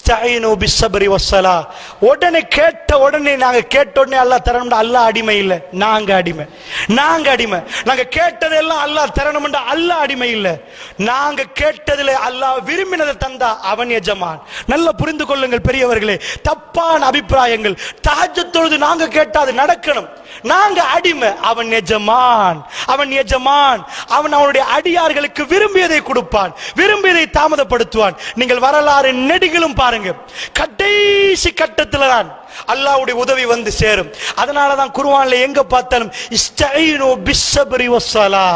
இஸ்தஈனு பிஸ்ஸப்ரி வஸ்ஸலா. உடனே கேட்ட உடனே நாங்க கேட்ட உடனே அல்லாஹ் தரணும்டா, அல்லாஹ் அடிமை இல்லை, நாங்க அடிமை. நாங்க அடிமை. நாங்க கேட்டதெல்லாம் அல்லாஹ் தரணும்டா, அல்லாஹ் அடிமை இல்லை. நாங்க கேட்டதுல அல்லாஹ் விரும்பினதை தந்தா அவன் எஜமான். நல்லா புரிந்து கொள்ளுங்கள் பெரியவர்களே, தப்பான அபிப்பிராயங்கள். தஹஜ்ஜுத் தொழுது நாங்க கேட்டா அது நடக்கணும், நாங்க அடிமை, அவன் எஜமான். அவன் எஜமான். அவன் அவனுடைய அடியார்களுக்கு விரும்பியதை கொடுப்பான், விரும்பியதை தாமதப்படுத்துவான். நீங்கள் வரலாறு நெடுகிலும் பாருங்க, கடைசி கட்டத்தில் தான் அல்லாஹ்வுடைய உதவி வந்து சேரும். அதனாலதான் குர்ஆன்ல எங்க பார்த்தாலும் இஸ்தஈனு பிஸ்ஸப்ரி வஸ்ஸலா,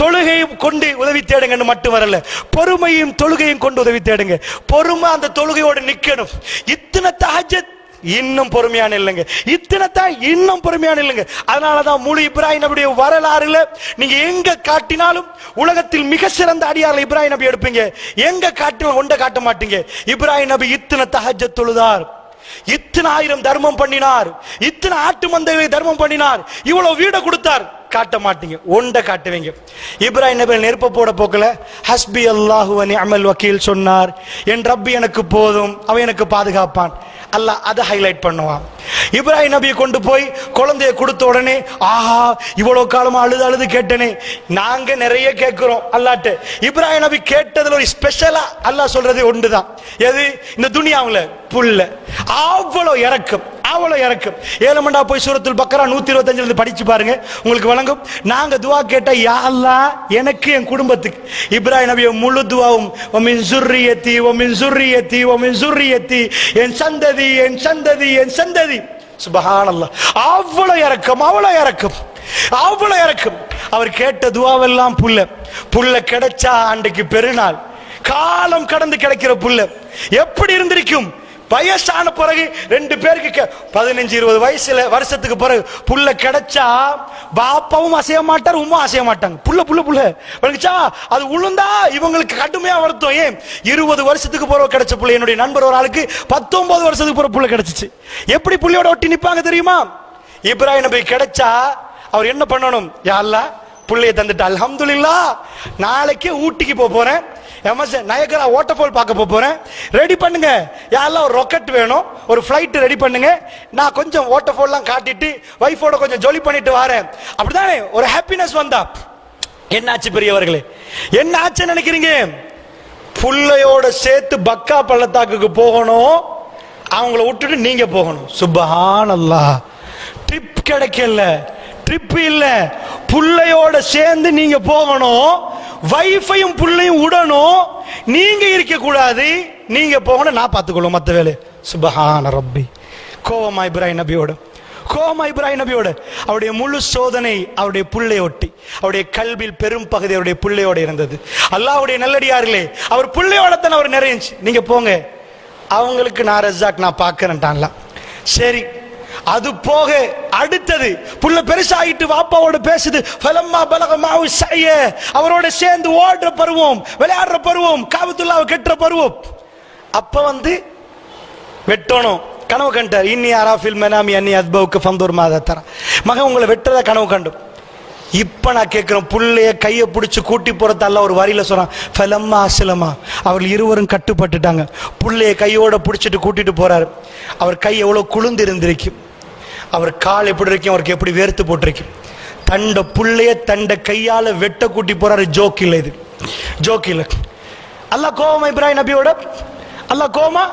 தொழுகையும் கொண்டு உதவி தேடுங்கன்னு மட்டும் வரல, பொறுமையும் தொழுகையும் கொண்டு உதவி தேடுங்க. பொறுமை அந்த தொழுகையோடு நிக்கணும். இத்தனை தஹஜ்ஜுத் இன்னும் பொறுமையான இல்லைங்க, இத்தனைத்தான் இன்னும் பொறுமையான இல்லைங்க. அதனாலதான் முழு இப்ராஹிம் நபியுடைய வரலாறுல நீங்க எங்க காட்டினாலும் உலகத்தில் மிக சிறந்த அடியார்கள் இப்ராஹிம் நபி எடுப்பீங்க, எங்க காட்டினாலும் ஒன்றை காட்ட மாட்டீங்க. இப்ராஹிம் நபி இத்தனை தஹஜ்ஜுத் தொழுதார், இத்தனை 1000 தர்மம் பண்ணினார், இத்தனை ஆட்டு மந்தைகளை தர்மம் பண்ணினார், இவ்வளவு வீட கொடுத்தார், காட்ட மாட்டீங்க, ஒன்றை காட்டுவீங்க. இப்ராஹிம் நபி நெருப்ப போட போக்கல ஹஸ்பி அல்லாஹு வ நிஅமல் வக்கீல் சொன்னார், என் ரப்பி எனக்கு போதும், அவன் எனக்கு பாதுகாப்பான். அல்லாஹ் அதை ஹைலைட் பண்ணுவான். இப்ராஹிம் நபியை கொண்டு போய் குழந்தைய கொடுத்த உடனே, ஆஹா இவ்வளவு காலமா அழுது அழுது கேட்டனே, நாங்க நிறைய கேட்கிறோம் அல்லாஹ்ட்ட. இப்ராஹிம் நபி கேட்டதுல ஒரு ஸ்பெஷலா அல்லாஹ் சொல்றது ஒன்றுதான், எது? இந்த துனியாவுல புல்ல. அவ்வளவு இறக்கம், அவ்வளவு இறக்கம். 7 போய் சூரத்துல் பக்கரா 125 படிச்சு பாருங்க, உங்களுக்கு வழங்கும். நாங்க துவா கேட்டா, யா அல்லாஹ் எனக்கு என் குடும்பத்துக்கு. இப்ராஹிம் நபிய முழு துவாவும் வமின் ஸுர்ரியத்தி வமின் ஸுர்ரியத்தி வமின் ஸுர்ரியத்தி, என் சந்ததி என் சந்ததி என் சந்ததி. சுப்ஹானல்லாஹ். அவ்வளவு இறக்கம், அவ்வளவு இறக்கம், அவ்வளவு இறக்கம். அவர் கேட்ட துவாவெல்லாம் புல்ல. புல்ல கிடைச்சா அன்றைக்கு பெருநாள், காலம் கடந்து கிடைக்கிற புல்ல எப்படி இருந்திருக்கும்? வயசான பிறகு 2 பேருக்கு 15-20 வயசுல வருஷத்துக்கு பிறகு புல்ல கிடைச்சா பாப்பாவும் அசைய மாட்டார், உமா அசைய மாட்டாங்க. புல்ல புல்ல புல்ல விளங்குச்சா? அது உளுந்தா இவங்களுக்கு கடுமையா வருத்தம். ஏன்? 20 வருஷத்துக்கு பிறகு கிடைச்ச புள்ள. என்னுடைய நண்பர் ஒரு ஆளுக்கு 19 வருஷத்துக்கு பிறகு புல்ல கிடைச்சிச்சு. எப்படி புள்ளையோட ஒட்டி நிப்பாங்க தெரியுமா? இப்ராஹிம் நபி கிடைச்சா அவர் என்ன பண்ணணும்? யா அல்லாஹ் புள்ளைய தந்துட்டு அல்ஹம்துலில்லாஹ், நாளைக்கு ஊட்டிக்கு போறேன், நயகரா வாட்டர்ஃபால் பார்க்க போறேன், ரெடி பண்ணுங்க யா அல்லாஹ், ஒரு ராக்கெட் வேணும், ஒரு ஃபிளைட் ரெடி பண்ணுங்க, நான் கொஞ்சம் வாட்டர்ஃபால்லாம் காட்டிட்டு வைஃபோட கொஞ்சம் ஜொலி பண்ணிட்டு வரேன். அப்படிதானே ஒரு ஹாப்பினஸ் வந்தா. என்னாச்சு பெரியவர்களே? என்ன ஆச்சு நினைக்கிறீங்க? புள்ளையோட சேர்த்து பக்கா பள்ளத்தாக்குக்கு போகணும், அவங்கள விட்டுட்டு நீங்க போகணும். சுப்ஹானல்லாஹ். ட்ரிப் கிடைக்கல, ட்ரிப் இல்ல, புள்ளையோட சேர்ந்து நீங்க போகணும், வைஃபையும் புள்ளையும் விடணும், நீங்க இருக்க கூடாது, நீங்க போகணும், நான் பார்த்துக்கொள்ளும் மற்ற வேலை. சுப்ஹான ரப்பி. கோவமா இப்ராஹிம் நபியோட, கோவமா இப்ராஹிம் நபியோட. அவருடைய முழு சோதனை அவருடைய புள்ளையொட்டி, அவருடைய கல்வியில் பெரும் பகுதி அவருடைய புள்ளையோட இருந்தது. அல்லாஹ்வுடைய நல்லடியார்களே, அவர் புள்ளையோட தான் அவர் நிறைஞ்சி. நீங்க போங்க, அவங்களுக்கு நான் ரஸாக் நான் பார்க்கறேன்டான்ல. சரி, அது போக அடுத்தது புள்ள பெருசாயிட்டு வாப்பாவோட பேசுது. ஃபலம்மா பலக மாவு ஸய, அவரோட சேர்ந்து ஓடுற பருவம், விளையாடுற பருவம், காபத்துல்லாஹ் கெட்டுற பருவம். அப்ப வந்து வெட்டணும் கனவு கண்டார். இன்னி அராஃபில் மனாமி அன்னி அத்பவுக்கு ஃபந்தூர் மாதா தர. மகன் உங்களை வெட்டுறத கனவு கண்டும். இப்ப நான் கேட்கிறேன், புள்ளைய கையை பிடிச்சு கூட்டி போறது அல்லாஹ் ஒரு வரியில சொல்றான், ஃபலம்மா அஸ்லமா, அவர்கள் இருவரும் கட்டுப்பட்டுட்டாங்க. புள்ளைய கையோட பிடிச்சிட்டு கூட்டிட்டு போறாரு. அவர் கை எவ்வளவு குளிர்ந்து இருந்திருக்கும், அவர் கால் எப்படி இருக்கும், அவருக்கு எப்படி வேர்த்து போட்டிருக்கும். தண்ட புள்ளைய தண்ட கையால வெட்ட கூட்டி போறாரு. ஜோக் இல்லை, இது ஜோக் இல்லை. அல்லாஹ் கோவமா இப்ராஹிம் நபியோட? அல்லாஹ் கோவமா?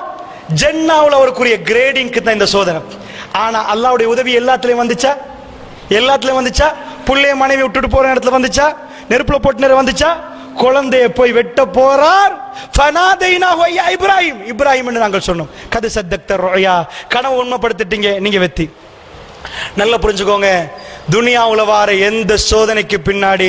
ஜன்னாவுல அவருக்குரிய கிரேடிங்க்கு தான் இந்த சோதனை. ஆனா அல்லாஹ்வுடைய உதவி எல்லாத்துலயும் வந்துச்சா? எல்லாத்துலயும் வந்துச்சா? புள்ளைய மனைவி விட்டுட்டு போற இடத்துல வந்துச்சா? நெருப்புல போட்டு நேரம் வந்துச்சா? குழந்தைய போய் வெட்ட போறார். ஃபனாதைனாஹு யா இப்ராஹிம், இப்ராஹிம் என்று நாங்கள் சொன்னோம். கது சத்தக்த ருயா, கனவு உண்மைப்படுத்திட்டீங்க, நீங்க வெத்தி. நல்லா புரிஞ்சுக்கோங்க, துனியாவுல வார எந்த சோதனைக்கு பின்னாடி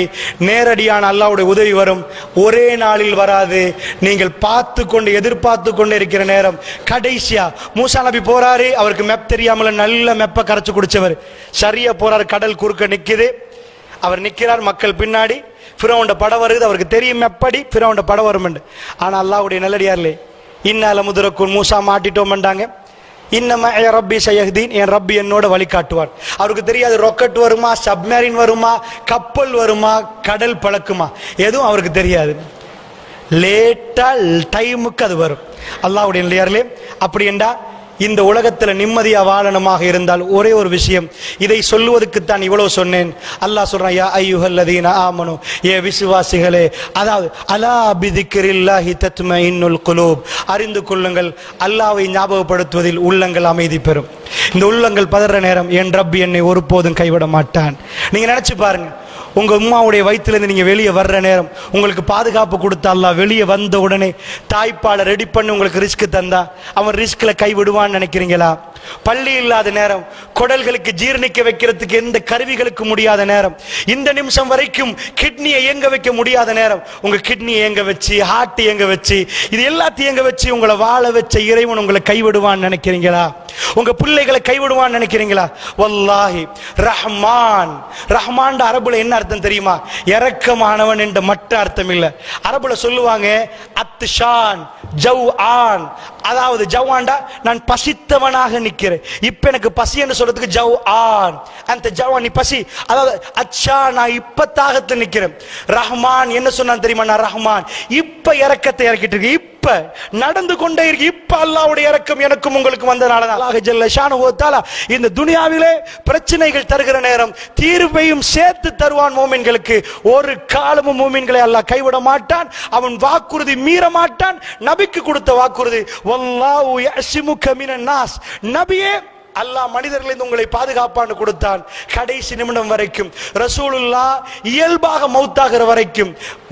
நேரடியான அல்லாஹ்வுடைய உதவி வரும். ஒரே நாளில் வராது. நீங்கள் பார்த்து கொண்டு எதிர்பார்த்து கொண்டு இருக்கிற நேரம். கடைசியா மூசா நபி போறாரு, அவருக்கு மெப் தெரியாமல நல்ல மெப்ப கரைச்சு குடிச்சவர். சரியா போறாரு, கடல் குறுக்க நிக்குது, அவர் நிக்கிறார், மக்கள் பின்னாடி. ஃபிரௌன்ட படம் வருது, அவருக்கு தெரியும் எப்படி ஃபிரௌன்ட படம் வரும். ஆனா அல்லாஹ்வுடைய நல்லடியார்களே, இன்னால முதரக்குன் மூசா மாட்டிட்டோம்ண்டாங்க. இன்னமா ரப்பி சயஹ்தீன், என் ரப்பி என்னோட வழிகாட்டுவார். அவருக்கு தெரியாது ராக்கெட் வருமா, சப்மரீன் வருமா, கப்பல் வருமா, கடல் பழக்குமா, எதுவும் அவருக்கு தெரியாது. லேட்டா டைமுக்கு அது வரும். அல்லாஹ்வுடைய நல்லடியார்களே, அப்படி என்றா இந்த உலகத்தில் நிம்மதியா வாழணுமாக இருந்தால் ஒரே ஒரு விஷயம், இதை சொல்லுவதற்குத்தான் இவ்வளவு சொன்னேன். அல்லாஹ் சொல்றான், யா அய்யுஹல்லதீன ஆமனு, ஏ விசுவாசிகளே, அதாவது அலா பிதிக்ரில்லாஹி தத்மஇன்னுல் குலூப், அறிந்து கொள்ளுங்கள், அல்லாஹ்வை ஞாபகப்படுத்துவதில் உள்ளங்கள் அமைதி பெறும். இந்த உள்ளங்கள் பதற நேரம் என் ரப் என்னை ஒருபோதும் கைவிட மாட்டான். நீங்க நினைச்சு பாருங்க, உங்க அம்மாவுடைய வயிற்றிலிருந்து நீங்க வெளியே வர்ற நேரம் உங்களுக்கு பாதுகாப்பு கொடுத்த அல்லாஹ் வெளியே வந்த உடனே தாய்ப்பாலை ரெடி பண்ணி உங்களுக்கு ரிஸ்க் தந்தா அவன் ரிஸ்க்ல கைவிடுவான்னு நினைக்கிறீங்களா? பள்ளி இல்லாத நேரம், குடல்களுக்கு ஜீரணிக்க வைக்கிறதுக்கு எந்த கருவிகளுக்கு முடியாத நேரம், இந்த நிமிஷம் வரைக்கும் கிட்னியை இயங்க வைக்க முடியாத நேரம், உங்க கிட்னி இயங்க வச்சு, ஹார்ட் இயங்க வச்சு, இது எல்லாத்தையும் இயங்க வச்சு உங்களை வாழ வச்ச இறைவன் உங்களை கைவிடுவான்னு நினைக்கிறீங்களா? உங்க பிள்ளைகளை கைவிடுவான்னு நினைக்கிறீங்களா? வல்லாஹி ரஹ்மான், ரஹ்மான் அரபுல என்ன அர்த்தம் தெரியுமா? இரக்கமானவன் என்ற மற்ற அர்த்தம் இல்ல. அரபுல சொல்லுவாங்க அத்ஷான் ஜவ் ஆன், அதாவது ஜவான்டா நான் பசித்தவனாக நிக்கிறேன், இப்ப எனக்கு பசி என்று சொல்றதுக்கு ஜவ் ஆன், அந்த ஜவான் நீ பசி, அதாவது அச்சா நான் இப்ப தாகத்தில் நிக்கிறேன். ரஹ்மான் என்ன சொன்னான் தெரியுமா? நான் ரஹ்மான் இப்ப இரக்கத்தை இறக்கிட்டு இருக்கு, இப்ப நடந்து கொண்டே இருக்கு, இப்ப அல்லாஹ்வுடைய இரக்கம் எனக்கும் உங்களுக்கு வந்தனால அல்லாஹ் ஜல்ல ஷானுஹு வ தஆலா இந்த துனியாவிலே பிரச்சனைகள் தருகிற நேரம் தீர்வையும் சேர்த்து தருவான். மூமின்களுக்கு ஒரு காலமும் மூமின்களை அல்லாஹ் கைவிட மாட்டான், அவன் வாக்குறுதி மீற மாட்டான். நபிக்கு கொடுத்த வாக்குறுதி, வல்லாஹு யஸ்முக மினன் நாஸ், நபியே அல்லாஹ் மனிதர்களிலிருந்து உங்களை பாதுகாப்பான்னு கொடுத்தான். கடைசி நிமிடம் வரைக்கும் ரசூலுல்லாஹ் இயல்பாக மௌத்தாகிற வரைக்கும்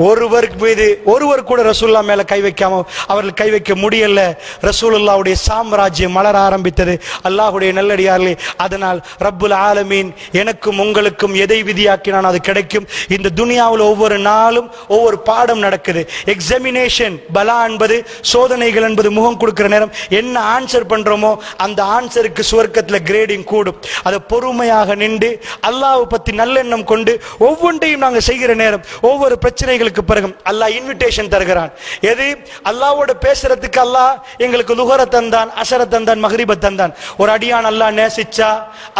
ஒருவர் கூட ரசூலுல்லாஹ் மேல கை வைக்காம அவர்கள் கை வைக்க முடியல. ரசூலுல்லாஹ்வுடைய சாம்ராஜ்யம் மலர ஆரம்பித்தது. அல்லாஹ்வுடைய நல்லடியார்களே, அதனால் ரப்புல் ஆலமீன் எனக்கும் உங்களுக்கும் எதை விதியாக்கினான் அது கிடைக்கும். இந்த துனியாவில் ஒவ்வொரு நாளும் ஒவ்வொரு பாடம் நடக்குது. எக்ஸாமினேஷன், பலா என்பது சோதனைகள் என்பது முகம் கொடுக்கிற நேரம் என்ன ஆன்சர் பண்றோமோ அந்த ஆன்சருக்கு சுவர்க்கத்தில் கிரேடிங் கூடும். அதை பொறுமையாக நின்று அல்லாஹ் பத்தி நல்லெண்ணம் கொண்டு ஒவ்வொன்றையும் நாங்கள் செய்கிற நேரம் ஒவ்வொரு பிரச்சனைகளுக்கு பிறகு அல்லாஹ் இன்விடேஷன் தருகிறான். எது? அல்லாஹ்வோட பேசுறதுக்கு அல்லாஹ் எங்களுக்கு லுஹர தந்தான், அசர தந்தான், மக்ரிப தந்தான். ஒரு அடியான் அல்லாஹ் நேசிச்சா,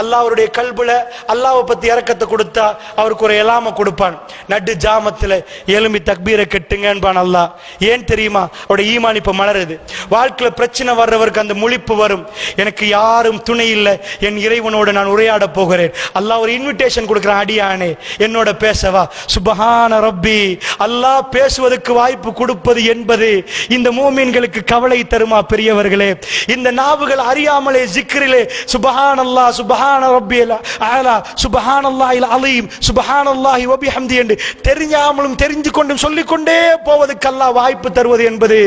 அல்லாஹ் அவருடைய கல்புல அல்லாஹ்வை பத்தி இறக்கத்தை கொடுத்தா அவருக்கு ஒரு எலாம கொடுப்பான். நடு ஜாமத்துல எலும்பி தக்பீரை கெட்டுங்கன்பான் அல்லாஹ். ஏன் தெரியுமா? அவருடைய ஈமான் இப்ப மலருது. வாழ்க்கையில பிரச்சனை வர்றவருக்கு அந்த முழிப்பு வரும், எனக்கு யாரும் துணை இல்லை, என் இறைவனோடு நான் உரையாட போகிறேன். அல்லாஹ் ஒரு இன்விடேஷன் கொடுக்கிறான், அடியானே என்னோட பேசவா. சுபஹான ரப்பி, அல்லாஹ் பேசுவதற்கு வாய்ப்பு கொடுப்பது என்பது இந்த மூமின்களுக்கு கவலை தருமா பெரியவர்களே? இந்த நாவுகள் அறியாமலே ஜிக்ரிலே சுபஹானல்லாஹ் சுபஹான ரப்பியல் அலா சுபஹானல்லாஹில் அலீம் சுபஹானல்லாஹி வ பிஹம்தி என்று தெரியாமலும் தெரிந்து கொண்டும் சொல்லிக்கொண்டே போவதற்கு அல்லாஹ் வாய்ப்பு தருவது என்பது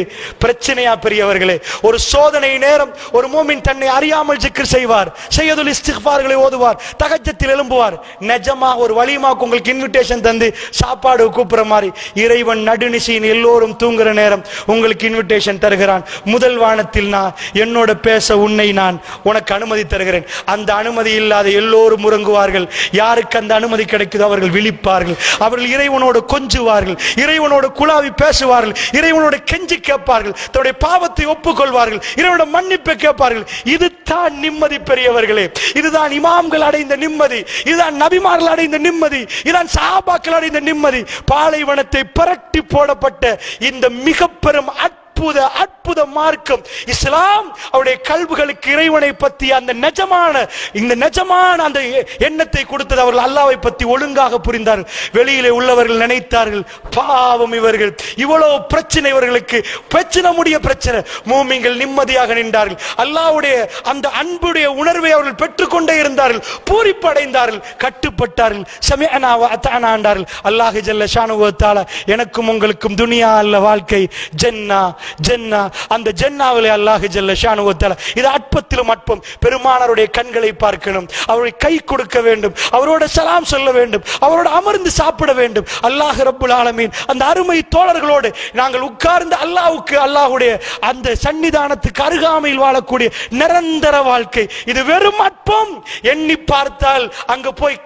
பிரச்சனையா பெரியவர்களே? ஒரு சோதனை நேரம் ஒரு மூமின் தன்னை அறியாமல் ஜிக்ர் செய்வார், ஸையதுல் இஸ்திக்ஃபார்களை ஓதுவார், தஹஜ்ஜத்தில் எழும்புவார். நிஜமா ஒரு வலிமாக்கு உங்களுக்கு இன்விடேஷன் தந்து சாப்பாடு கூப்பிடுற மாதிரி இறைவன் நடுநிசையின் எல்லோரும் தூங்குற நேரம் உங்களுக்கு இன்விடேஷன் தருகிறான். முதல் வானத்தில் நான் என்னோட பேச உன்னை நான் உனக்கு அனுமதி தருகிறேன். அந்த அனுமதி இல்லாத எல்லோரும் உறங்குவார்கள். யாருக்கு அந்த அனுமதி கிடைக்குதோ அவர்கள் விழிப்பார்கள், அவர்கள் இறைவனோடு கொஞ்சுவார்கள், இறைவனோடு குழாவி பேசுவார்கள், இறைவனோடு கெஞ்சி கேட்பார்கள், தன்னுடைய பாவத்தை ஒப்புக்கொள்வார்கள், இறைவனோட மன்னிப்பை கேட்பார்கள். இதுதான் நிம்மதி பெரியவர்களே. இதுதான் இமாம்கள் அடைந்த நிம்மதி, இதுதான் நபிமார்கள் அடைந்த நிம்மதி, இதுதான் சஹாபாக்கள் அடைந்த நிம்மதி. பாலைவனத்தை புரட்டி போடப்பட்ட இந்த மிக பெரும் அற்புத மார்க்கம் இஸ்லாம் அவருடைய கல்விகளுக்கு இறைவனை பற்றி அந்த நிஜமான அந்த எண்ணத்தை கொடுத்தது. அவர்கள் அல்லாஹ்வை பற்றி ஒழுங்காக புரிந்தார்கள். வெளியிலே உள்ளவர்கள் நினைத்தார்கள், பாவம் இவர்கள், இவ்வளவு பிரச்சனை இவர்களுக்கு, பிரச்சனை முடிய பிரச்சனை. மூமின்கள் நிம்மதியாக நின்றார்கள். அல்லாஹ்வுடைய அந்த அன்புடைய உணர்வை அவர்கள் பெற்றுக்கொண்டே இருந்தார்கள், பூரிப்படைந்தார்கள், கட்டுப்பட்டார்கள், சமிஅனா வ அத்தஅனா என்றார்கள். அல்லாஹ் ஜல்ல ஷானுஹு வ தஆலா எனக்கும் உங்களுக்கும் துனியா அல்ல வாழ்க்கை, ஜன்னா ஜன்னா, அந்த ஜன்னாவிலே அல்லாஹ் ஜல்ல ஷானுஹு வ தஆலா இது அற்பத்திலும் அற்பம். பெருமானாருடைய கண்களை பார்க்கணும், அவருடைய கை கொடுக்க வேண்டும், அவரோட சலாம் சொல்ல வேண்டும், அவரோட அமர்ந்து சாப்பிட வேண்டும். அல்லாஹ் ரப்புல் ஆலமீன் அந்த அருமை தோழர்களோடு நாங்கள் உட்கார்ந்து அல்லாஹ்வுக்கு அல்லாஹ்வுடைய அந்த சன்னிதானத்துக்கு அருகாமையில் வாழக்கூடிய நிரந்தர வாழ்க்கை இது வெறும் அற்பம். எண்ணி பார்த்தால் அங்க போய்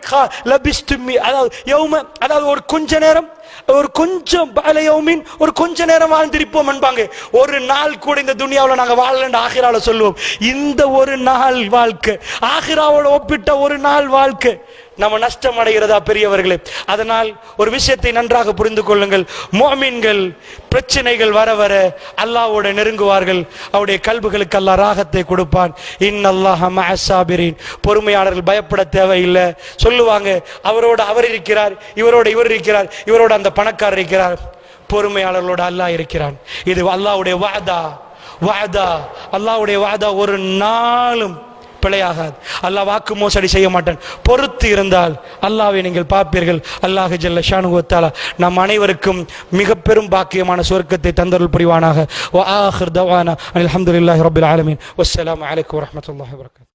அதாவது ஒரு கொஞ்ச நேரம், ஒரு கொஞ்சம் பாலையோமின் ஒரு கொஞ்ச நேரம் வாழ்ந்திருப்போம் என்பாங்க. ஒரு நாள் கூட இந்த துனியாவில் நாங்கள் வாழலன்னு ஆகிரால சொல்லுவோம். இந்த ஒரு நாள் வாழ்க்கை, ஆகிராவோட ஒப்பிட்ட ஒரு நாள் வாழ்க்கை நம்ம நஷ்டம் அடைகிறதா பெரியவர்களே? அதனால் ஒரு விஷயத்தை நன்றாக புரிந்து கொள்ளுங்கள். முஃமின்கள் பிரச்சனைகள் வர வர அல்லாஹ்வோட நெருங்குவார்கள். அவருடைய கல்புகளுக்கு அல்லாஹ் ராகத்தை கொடுப்பான். இன்னல்லாஹ மஅஸ் ஸாபிரீன். பொறுமையாளர்கள் பயப்பட தேவையில்லை. சொல்லுவாங்க, அவரோட அவர் இருக்கிறார், இவரோட இவர் இருக்கிறார், இவரோட அந்த பணக்காரர் இருக்கிறார். பொறுமையாளர்களோட அல்லாஹ் இருக்கிறான். இது அல்லாஹ்வுடைய வஅதா. அல்லாஹ்வுடைய வஅதா ஒரு நாளும் பிழையாகாது. அல்லாஹ் வாக்கு மோசடி செய்ய மாட்டான். பொறுத்து இருந்தால் அல்லாஹ்வை நீங்கள் பார்ப்பீர்கள். அல்லாஹ் ஜல்ல ஷானுஹு வ தஆலா நம் அனைவருக்கும் மிக பெரும் பாக்கியமான சொர்க்கத்தை தந்தருள் புரிவானாக. வ ஆகிர் தவானா அல்ஹம்துலில்லாஹி ரப்பில் ஆலமீன். வஸ்ஸலாமு அலைக்கும் வரஹ்மத்துல்லாஹி வபரகாத்துஹு.